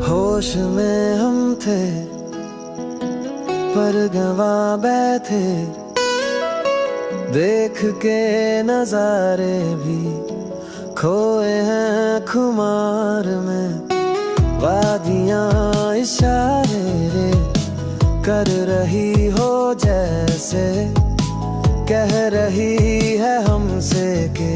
होश में हम थे पर गवा बैठे, देख के नजारे भी खोए हैं खुमार में। वादियां इशारे रे कर रही हो, जैसे कह रही है हमसे कि